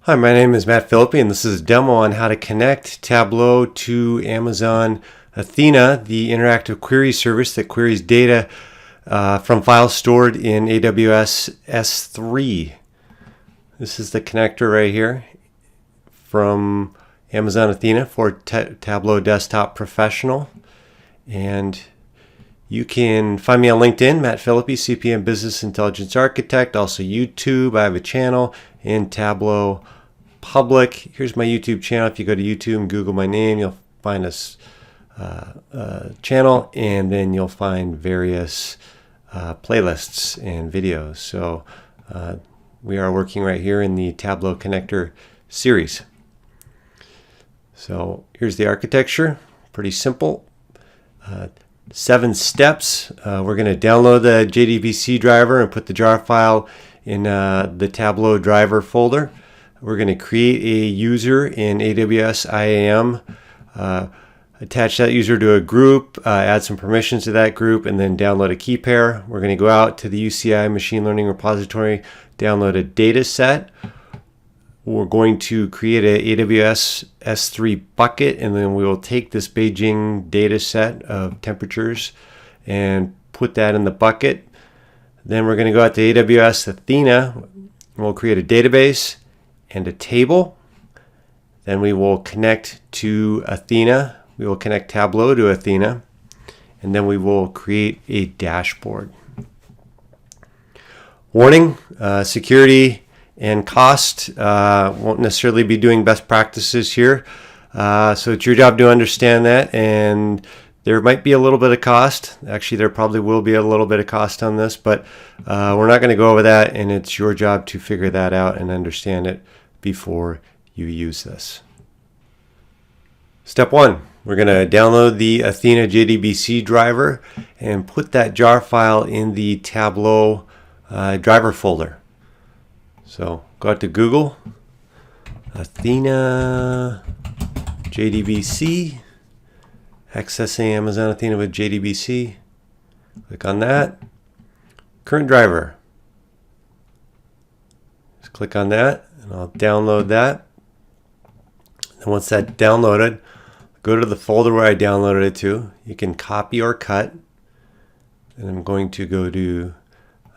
Hi, my name is Matt Philippi, and this is a demo on how to connect Tableau to Amazon Athena, the interactive query service that queries data from files stored in AWS S3. This is the connector right here from Amazon Athena for Tableau Desktop Professional. And you can find me on LinkedIn, Matt Philippi, CPM Business Intelligence Architect, also YouTube. I have a channel in Tableau Public. Here's my YouTube channel. If you go to YouTube and Google my name, you'll find this channel, and then you'll find various playlists and videos. So we are working right here in the Tableau Connector series. So here's the architecture. Pretty simple. 7 steps. We're going to download the JDBC driver and put the jar file in the Tableau driver folder. We're going to create a user in AWS IAM, attach that user to a group, add some permissions to that group, and then download a key pair. We're going to go out to the UCI machine learning repository, download a data set. We're going to create a AWS S3 bucket, and then we will take this Beijing data set of temperatures and put that in the bucket. Then we're going to go out to AWS Athena, and we'll create a database and a table. Then we will connect to Athena. We will connect Tableau to Athena, and then we will create a dashboard. Warning, security and cost. Won't necessarily be doing best practices here. So it's your job to understand that, and there might be a little bit of cost. Actually, there probably will be a little bit of cost on this, but we're not going to go over that, and it's your job to figure that out and understand it before you use this. Step 1, we're going to download the Athena JDBC driver and put that jar file in the Tableau driver folder. So go out to Google, Athena JDBC, accessing Amazon Athena with JDBC. Click on that. Current driver. Just click on that, and I'll download that. And once that's downloaded, go to the folder where I downloaded it to. You can copy or cut. And I'm going to go to,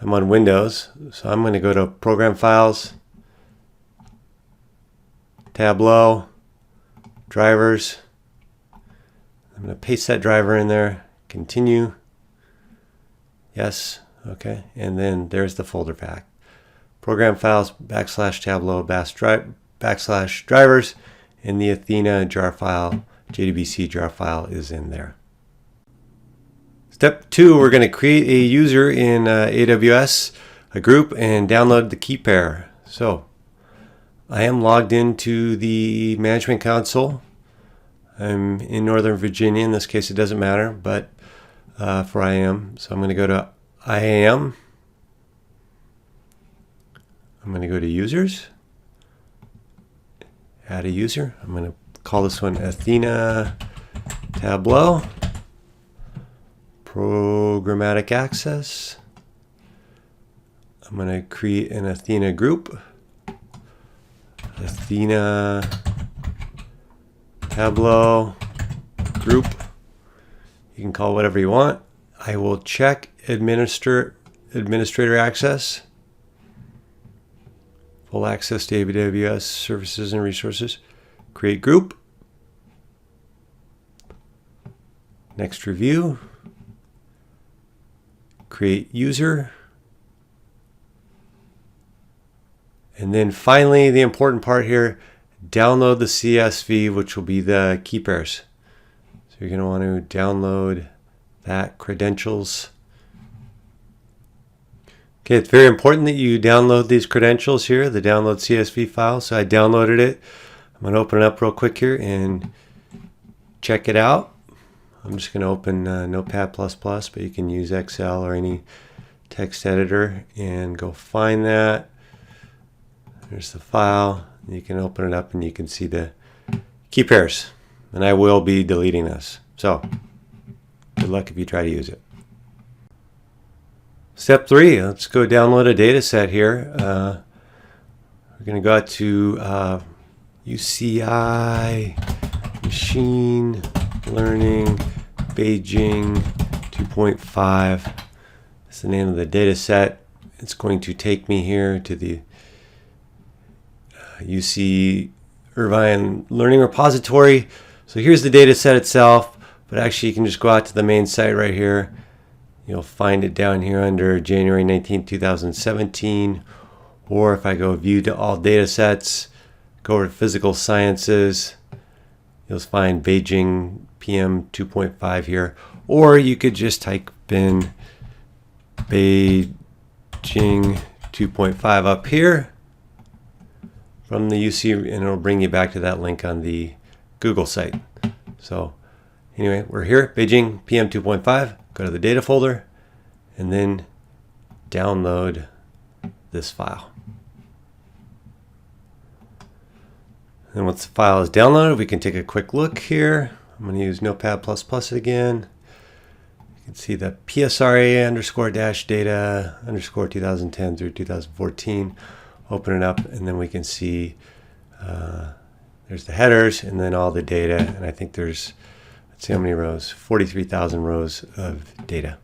I'm on Windows, so I'm going to go to Program Files, Tableau, Drivers. I'm going to paste that driver in there, continue, yes, okay, and then there's the folder path. Program Files, /Tableau, /drivers, and the Athena jar file, JDBC jar file is in there. Step 2, we're going to create a user in AWS, a group, and download the key pair. So I am logged into the management console. I'm in Northern Virginia. In this case, it doesn't matter, but for IAM. So I'm going to go to IAM. I'm going to go to Users. Add a user. I'm going to call this one Athena Tableau. Programmatic access. I'm going to create an Athena group. Athena Tableau group. You can call whatever you want. I will check administrator access. Full access to AWS services and resources. Create group. Next review. Create user. And then finally, the important part here, download the CSV, which will be the key pairs. So you're going to want to download that credentials. Okay, it's very important that you download these credentials here, the download CSV file. So I downloaded it. I'm going to open it up real quick here and check it out. I'm just going to open Notepad++, but you can use Excel or any text editor and go find that. There's the file. You can open it up and you can see the key pairs. And I will be deleting this. So good luck if you try to use it. Step 3, let's go download a data set here. We're going to go out to UCI Machine Learning Beijing 2.5. That's the name of the data set. It's going to take me here to the UC Irvine Learning Repository. So here's the data set itself, but actually you can just go out to the main site right here. You'll find it down here under January 19, 2017. Or if I go view to all data sets, go over to physical sciences, you'll find Beijing PM 2.5 here. Or you could just type in Beijing 2.5 up here from the UC, and it'll bring you back to that link on the Google site. So anyway, we're here, Beijing PM 2.5. Go to the data folder and then download this file. And once the file is downloaded, we can take a quick look here. I'm going to use Notepad++ again. You can see the PSRA underscore dash data underscore 2010 through 2014. Open it up, and then we can see there's the headers and then all the data. And I think there's, let's see how many rows, 43,000 rows of data.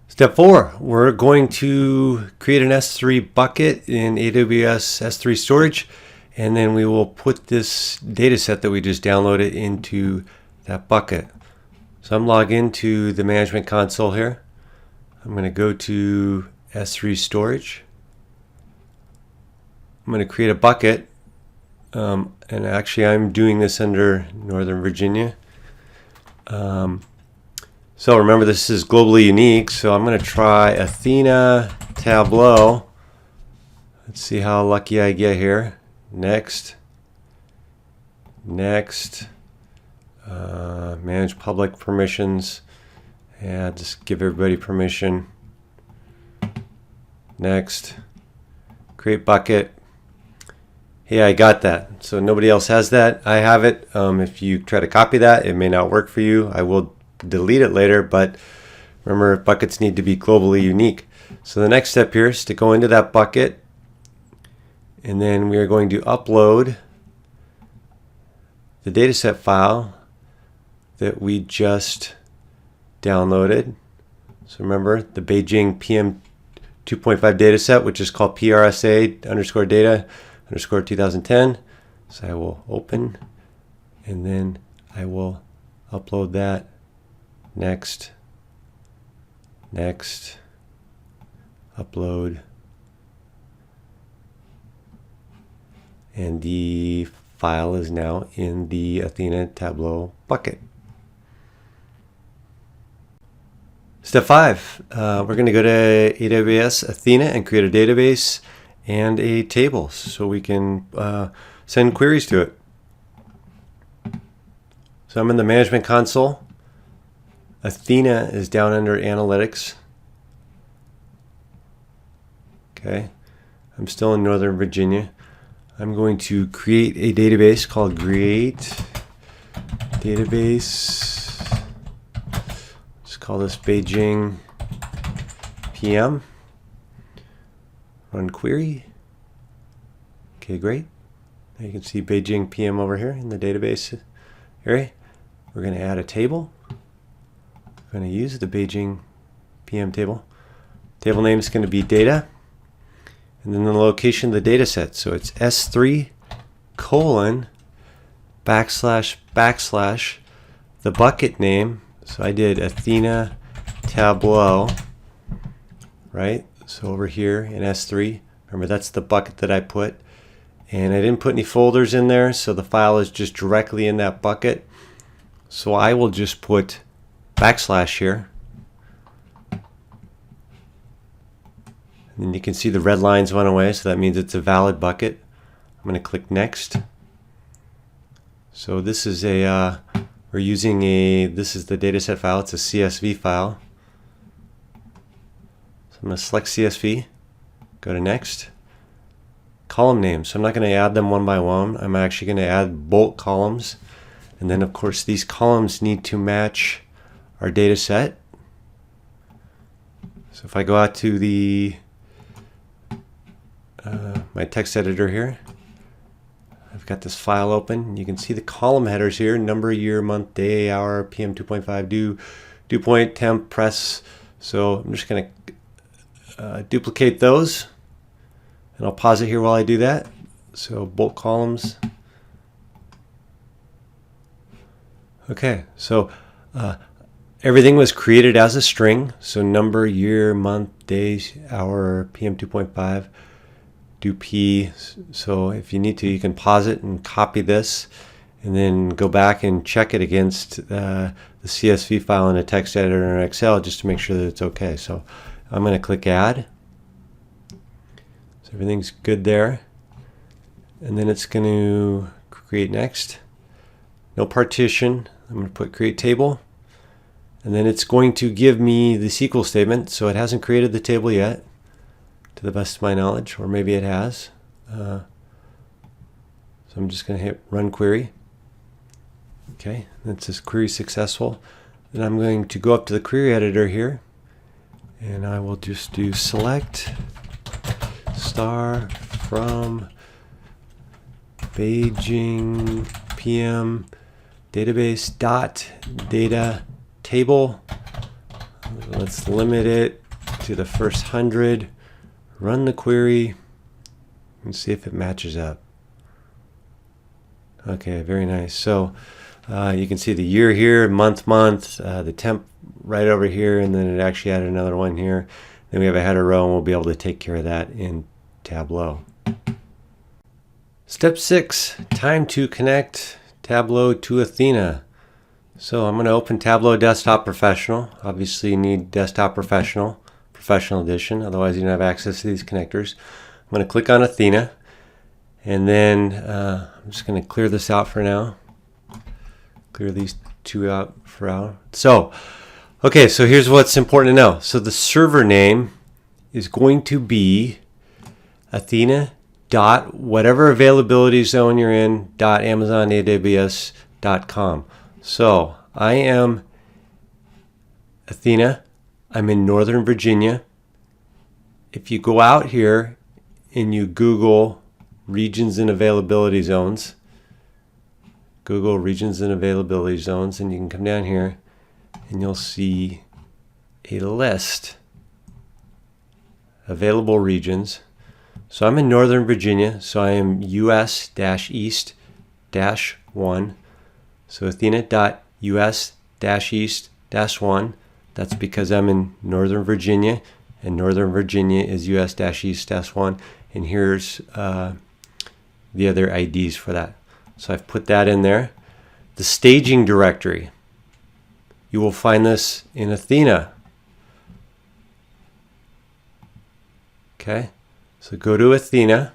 Step 4, we're going to create an S3 bucket in AWS S3 storage, and then we will put this data set that we just downloaded into that bucket. So I'm logged into the management console here. I'm going to go to S3 storage. I'm going to create a bucket, and actually I'm doing this under Northern Virginia. So remember, this is globally unique, so I'm going to try Athena Tableau. Let's see how lucky I get here. Next. Next. Manage public permissions. Yeah, just give everybody permission. Next. Create bucket. Hey, I got that. So nobody else has that. I have it. If you try to copy that, it may not work for you. I will delete it later, but remember, buckets need to be globally unique. So the next step here is to go into that bucket, and then we are going to upload the dataset file that we just downloaded. So remember, the Beijing PM 2.5 dataset, which is called PRSA underscore data underscore 2010. So I will open, and then I will upload that. Next, next, upload, and the file is now in the Athena Tableau bucket. Step 5, we're going to go to AWS Athena and create a database and a table so we can send queries to it. So I'm in the management console. Athena is down under analytics. Okay, I'm still in Northern Virginia. I'm going to create a database called create database. Let's call this Beijing PM. Run query. Okay, great. Now you can see Beijing PM over here in the database area. We're going to add a table. We're going to use the Beijing PM table. Table name is going to be data, and then the location of the data set. So it's S3 colon // the bucket name. So I did Athena Tableau, right? So over here in S3, remember that's the bucket that I put, and I didn't put any folders in there, so the file is just directly in that bucket. So I will just put / here, and you can see the red lines went away, so that means it's a valid bucket. I'm going to click next. So this is a we're using this is the dataset file. It's a CSV file. So I'm going to select CSV, go to next. Column names. So I'm not going to add them one by one. I'm actually going to add bulk columns, and then of course these columns need to match our data set. So if I go out to the my text editor here. I've got this file open. You can see the column headers here: number, year, month, day, hour, PM 2.5, dew point, temp, press. So I'm just going to duplicate those, and I'll pause it here while I do that. So bolt columns. Okay, so everything was created as a string. So number, year, month, days, hour, PM 2.5. Do P. So if you need to, you can pause it and copy this, and then go back and check it against the CSV file in a text editor in Excel just to make sure that it's okay. So I'm going to click Add. So everything's good there, and then it's going to create next. No partition. I'm going to put Create Table, and then it's going to give me the SQL statement. So it hasn't created the table yet, to the best of my knowledge, or maybe it has. So I'm just going to hit Run Query. Okay, that says query successful. Then I'm going to go up to the query editor here, and I will just do select star from Beijing PM database dot data table. Let's limit it to the first 100. Run the query and see if it matches up. Okay, very nice. So you can see the year here, month, the temp right over here, and then it actually added another one here. Then we have a header row, and we'll be able to take care of that in Tableau. Step 6, time to connect Tableau to Athena. So I'm going to open Tableau Desktop Professional. Obviously you need Desktop Professional Edition, otherwise you don't have access to these connectors. I'm going to click on Athena, and then I'm just going to clear this out for now. Clear these two out for now. So, okay, so here's what's important to know. So the server name is going to be Athena dot whatever availability zone you're in dot AmazonAWS.com. So I am Athena. I'm in Northern Virginia. If you go out here and you Google regions and availability zones, Google regions and availability zones, and you can come down here and you'll see a list of available regions. So I'm in Northern Virginia, so I am US-East-1. So Athena.US-East-1. That's because I'm in Northern Virginia, and Northern Virginia is US-East-1. And here's the other IDs for that. So I've put that in there. The staging directory, you will find this in Athena. Okay, so go to Athena,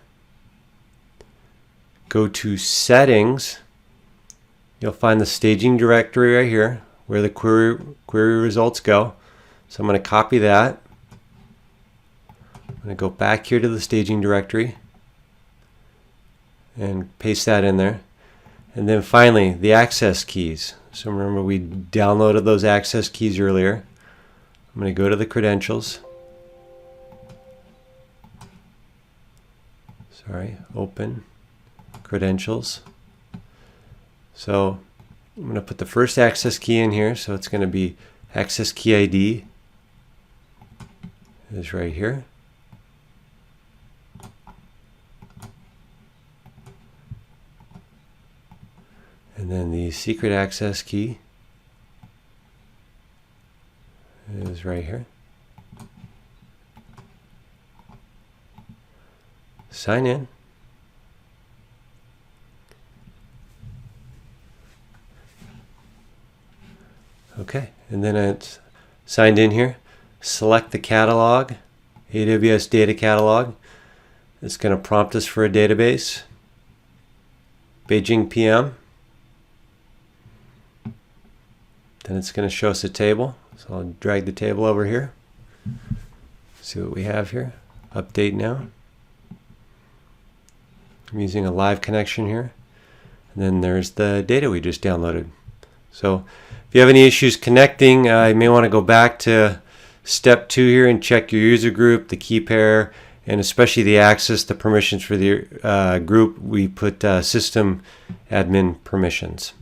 go to Settings. You'll find the staging directory right here, where the query results go. So I'm going to copy that. I'm going to go back here to the staging directory and paste that in there. And then finally, the access keys. So remember, we downloaded those access keys earlier. I'm going to go to the credentials. Open credentials. So I'm going to put the first access key in here. So it's going to be access key ID is right here. And then the secret access key is right here. Sign in. Okay, and then it's signed in here. Select the catalog, AWS data catalog. It's going to prompt us for a database. Beijing PM. Then it's going to show us a table. So I'll drag the table over here. See what we have here. Update now. I'm using a live connection here. And then there's the data we just downloaded. So if you have any issues connecting, you may want to go back to step 2 here and check your user group, the key pair, and especially the access, the permissions for the group, we put system admin permissions.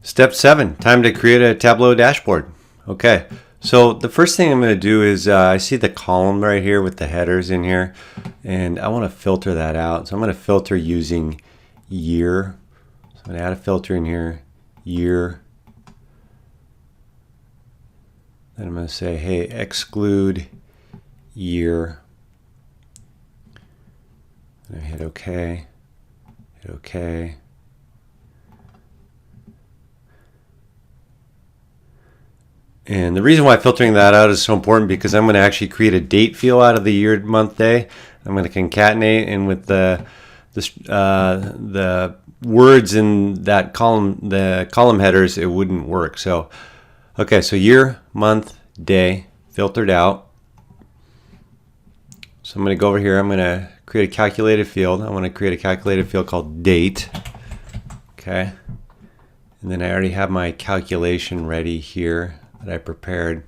Step 7, time to create a Tableau dashboard. Okay, so the first thing I'm going to do is I see the column right here with the headers in here, and I want to filter that out. So I'm going to filter using year. So I'm going to add a filter in here, year. Then I'm going to say, hey, exclude year. And I hit OK, hit OK. And the reason why filtering that out is so important because I'm going to actually create a date field out of the year, month, day. I'm going to concatenate, and with the words in that column, the column headers, it wouldn't work. So, okay, so year, month, day, filtered out. So I'm going to go over here. I'm going to create a calculated field. I want to create a calculated field called date. Okay, and then I already have my calculation ready here that I prepared.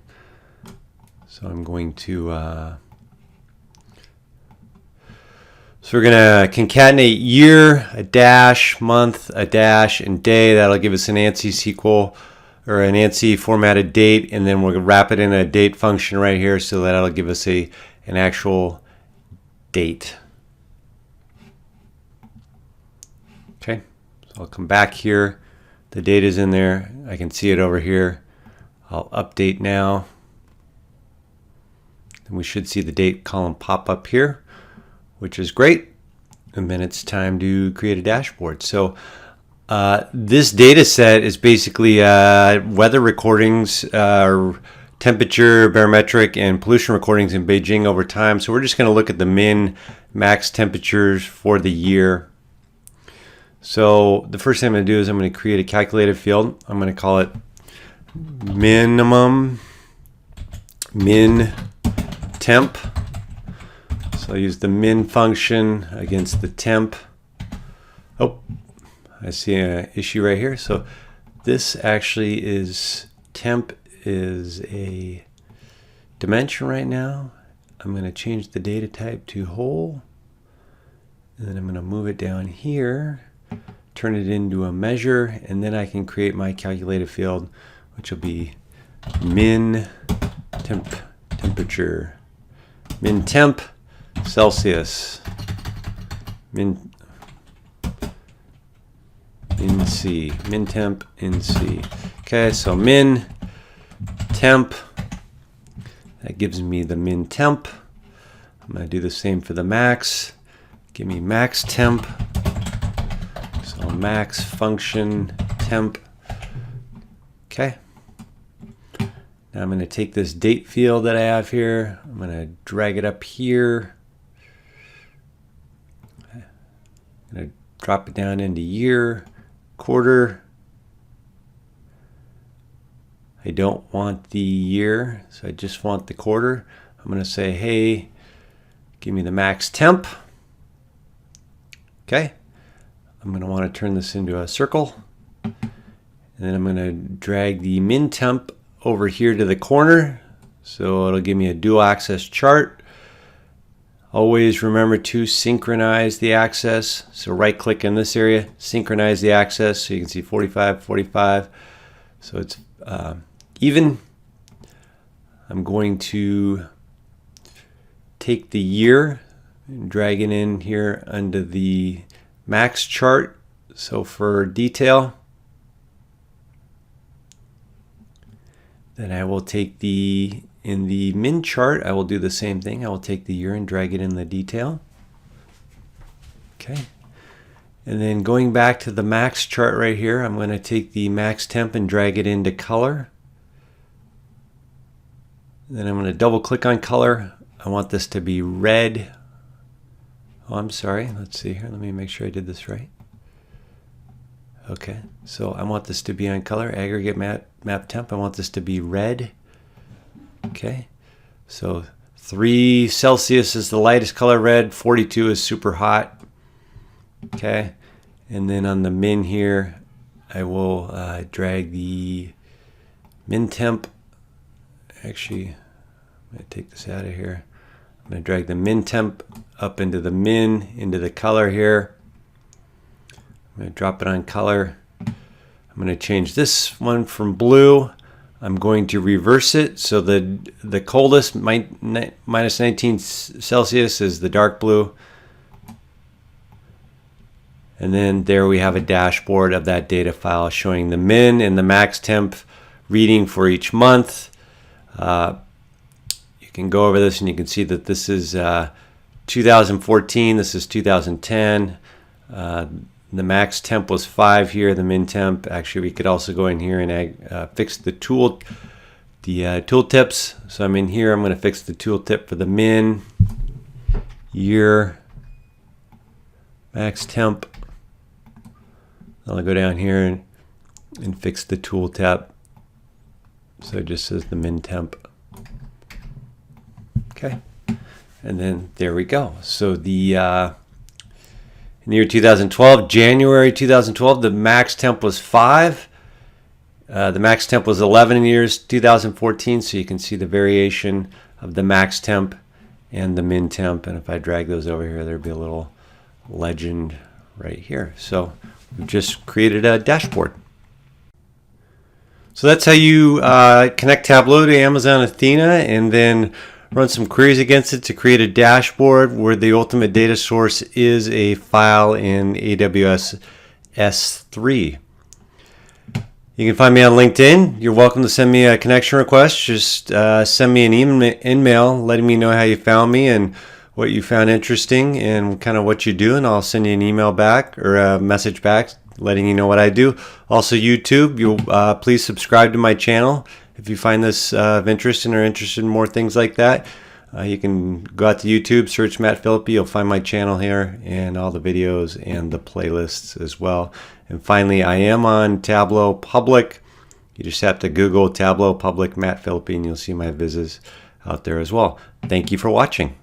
So I'm going to so we're going to concatenate year, a dash, month, a dash, and day. That'll give us an ANSI SQL or an ANSI formatted date, and then we're going to wrap it in a date function right here, so that'll give us an actual date. Okay, so I'll come back here. The date is in there. I can see it over here. I'll update now. And we should see the date column pop up here, which is great. And then it's time to create a dashboard. So this data set is basically weather recordings, temperature, barometric, and pollution recordings in Beijing over time. So we're just going to look at the min, max temperatures for the year. So the first thing I'm going to do is I'm going to create a calculated field. I'm going to call it minimum min temp. So I'll use the min function against the temp. Oh, I see an issue right here. So this actually is, temp is a dimension right now. I'm going to change the data type to whole, and then I'm going to move it down here, turn it into a measure, and then I can create my calculated field, which will be min temperature, min temp Celsius, min C, min temp in C. Okay, so min temp, that gives me the min temp. I'm going to do the same for the max. Give me max temp. So max function temp. Okay. Now I'm going to take this date field that I have here. I'm going to drag it up here. I'm going to drop it down into year, quarter. I don't want the year, so I just want the quarter. I'm going to say, hey, give me the max temp. Okay. I'm going to want to turn this into a circle. And then I'm going to drag the min temp over here to the corner. So it'll give me a dual axis chart. Always remember to synchronize the axis. So right click in this area, synchronize the axis. So you can see 45, 45. So it's even. I'm going to take the year and drag it in here under the max chart. So for detail, then I will take in the min chart, I will do the same thing. I will take the year and drag it in the detail. Okay. And then going back to the max chart right here, I'm going to take the max temp and drag it into color. Then I'm going to double click on color. I want this to be red. Oh, I'm sorry. Let's see here. Let me make sure I did this right. Okay, so I want this to be on color, aggregate map temp. I want this to be red. Okay, so 3 Celsius is the lightest color red, 42 is super hot. Okay, and then on the min here, I will drag the min temp. Actually, I'm I'm going to take this out of here. I'm going to drag the min temp up into the min, into the color here. I'm going to drop it on color. I'm going to change this one from blue. I'm going to reverse it so the coldest, minus 19 Celsius, is the dark blue. And then there we have a dashboard of that data file showing the min and the max temp reading for each month. You can go over this and you can see that this is 2014, this is 2010. The max temp was 5 here, the min temp. Actually, we could also go in here and fix the tool tips. So I'm in here, I'm going to fix the tool tip for the min, year, max temp. I'll go down here and fix the tool tip. So it just says the min temp. Okay. And then there we go. So in the year 2012, January 2012, the max temp was 5. The max temp was 11 in years 2014, so you can see the variation of the max temp and the min temp. And if I drag those over here, there'd be a little legend right here. So we've just created a dashboard. So that's how you connect Tableau to Amazon Athena and then run some queries against it to create a dashboard where the ultimate data source is a file in AWS S3. You can find me on LinkedIn. You're welcome to send me a connection request. Just send me an email letting me know how you found me and what you found interesting and kind of what you do, and I'll send you an email back or a message back letting you know what I do. Also YouTube, please subscribe to my channel. If you find this of interest and are interested in more things like that, you can go out to YouTube, search Matt Philippi. You'll find my channel here and all the videos and the playlists as well. And finally, I am on Tableau Public. You just have to Google Tableau Public Matt Philippi and you'll see my vises out there as well. Thank you for watching.